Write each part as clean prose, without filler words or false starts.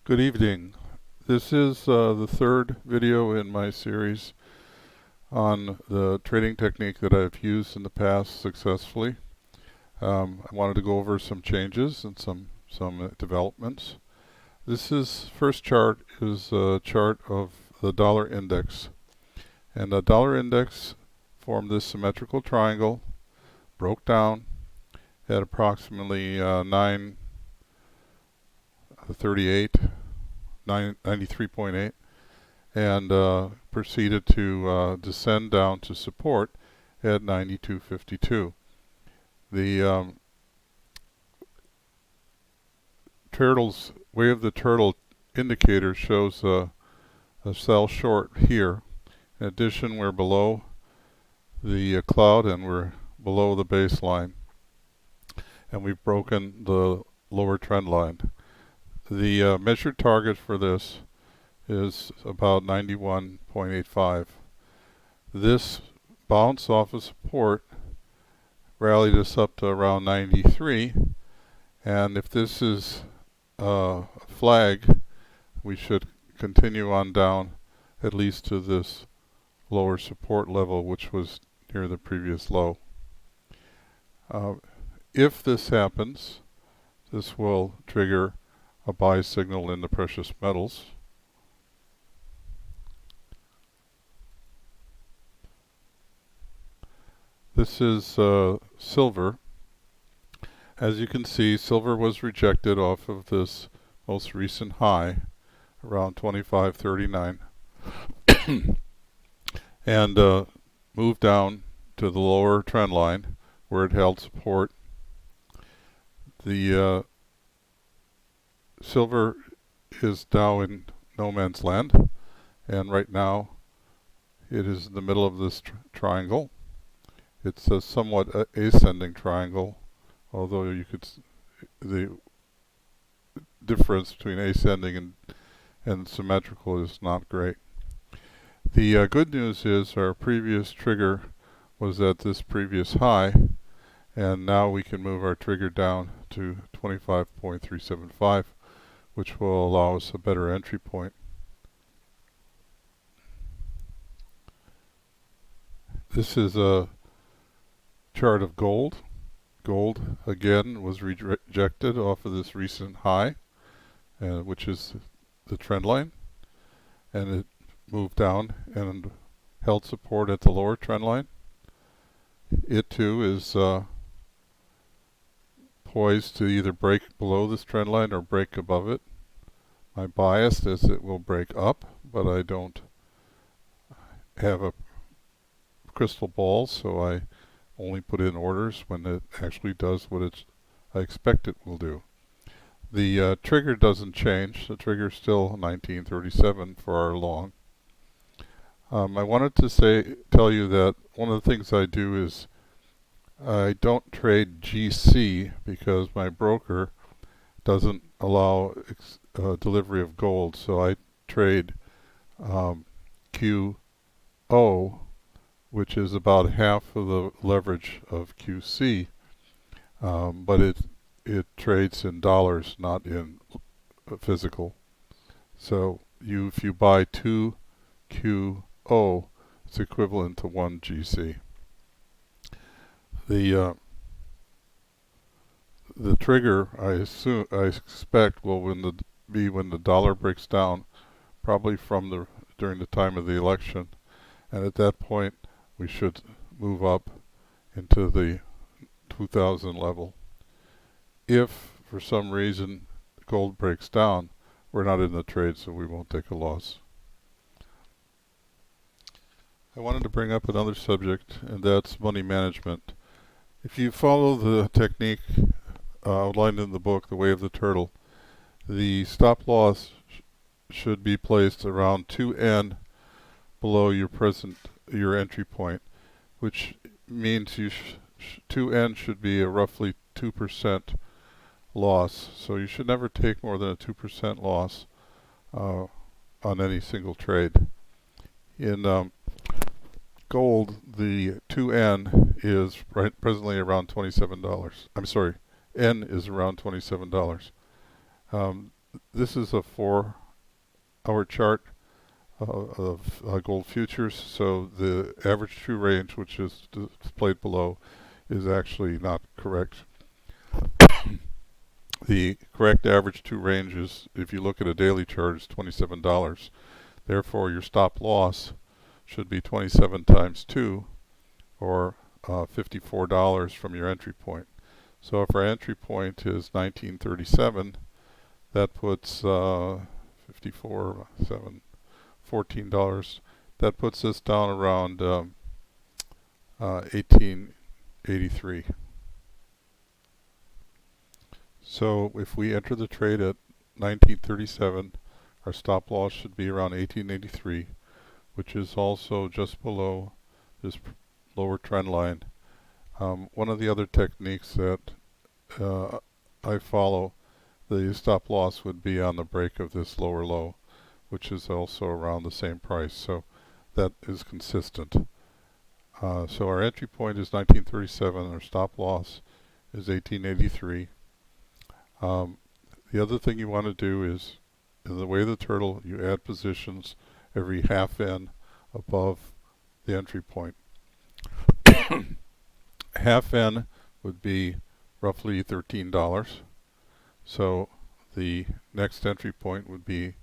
Good evening. This is the third video in my series on the trading technique that I've used in the past successfully. I wanted to go over some changes and some developments. First chart is a chart of the dollar index, and the dollar index formed this symmetrical triangle, broke down at approximately 938. 93.8 and proceeded to descend down to support at 92.52. The turtle's way of the turtle indicator shows a sell short here. In addition, we're below the cloud and we're below the baseline, and we've broken the lower trend line. The measured target for this is about 91.85. This bounce off of support rallied us up to around 93, and if this is a flag, we should continue on down at least to this lower support level, which was near the previous low. If this happens, this will trigger a buy signal in the precious metals. This is silver. As you can see, silver was rejected off of this most recent high around 25.39 and moved down to the lower trend line where it held support. The silver is now in no man's land, and right now it is in the middle of this triangle. It's a somewhat ascending triangle, although the difference between ascending and symmetrical is not great. The good news is our previous trigger was at this previous high, and now we can move our trigger down to 25.375, which will allow us a better entry point. This is a chart of gold. Gold again was rejected off of this recent high, which is the trend line, and it moved down and held support at the lower trend line. It too is poised to either break below this trend line or break above it. My bias is it will break up, but I don't have a crystal ball, so I only put in orders when it actually does what I expect it will do. The trigger doesn't change. The trigger is still 1937 for our long. I wanted to tell you that one of the things I do is I don't trade GC because my broker doesn't allow delivery of gold, so I trade QO, which is about half of the leverage of QC, but it trades in dollars, not in physical. So if you buy 2 QO, it's equivalent to 1 GC. The trigger I expect will be when the dollar breaks down, probably during the time of the election, and at that point we should move up into the 2000 level. If for some reason gold breaks down, we're not in the trade, so we won't take a loss. I wanted to bring up another subject, and that's money management. If you follow the technique outlined in the book, The Way of the Turtle, the stop loss should be placed around 2N below your entry point, which means 2N should be a roughly 2% loss. So you should never take more than a 2% loss on any single trade. In gold, the 2N is presently around $27. I'm sorry, N is around $27. this is a 4-hour chart of gold futures. So the average true range, which is displayed below, is actually not correct. The correct average true range is, if you look at a daily chart, is $27. Therefore, your stop loss should be 27 times 2, or $54 from your entry point. So if our entry point is 1937, that puts 54, 7, $14. That puts us down around 1883. So if we enter the trade at 1937, our stop loss should be around 1883, which is also just below this lower trend line. One of the other techniques that I follow, the stop loss would be on the break of this lower low, which is also around the same price. So that is consistent. So our entry point is 1937. Our stop loss is 1883. The other thing you want to do is, in the way of the turtle, you add positions every half N above the entry point. Half N would be roughly $13. So the next entry point would be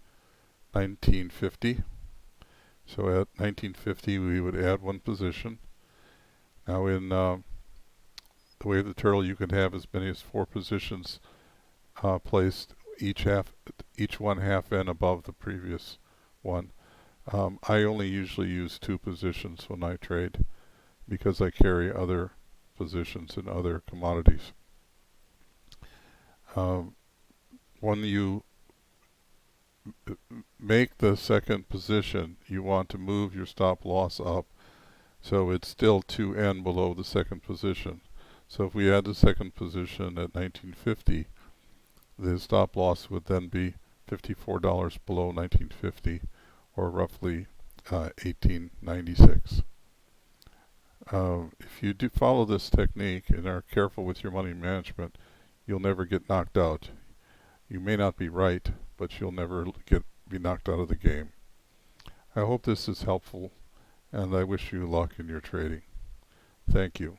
1950. So at 1950 we would add one position. Now in the way of the turtle, you can have as many as 4 positions placed, each one half N above the previous one. I only usually use 2 positions when I trade because I carry other positions in other commodities. When you make the second position, you want to move your stop loss up so it's still 2N below the second position. So if we add the second position at 1950, the stop loss would then be $54 below 1950, or roughly 1896. If you do follow this technique and are careful with your money management, you'll never get knocked out. You may not be right, but you'll never be knocked out of the game. I hope this is helpful, and I wish you luck in your trading. Thank you.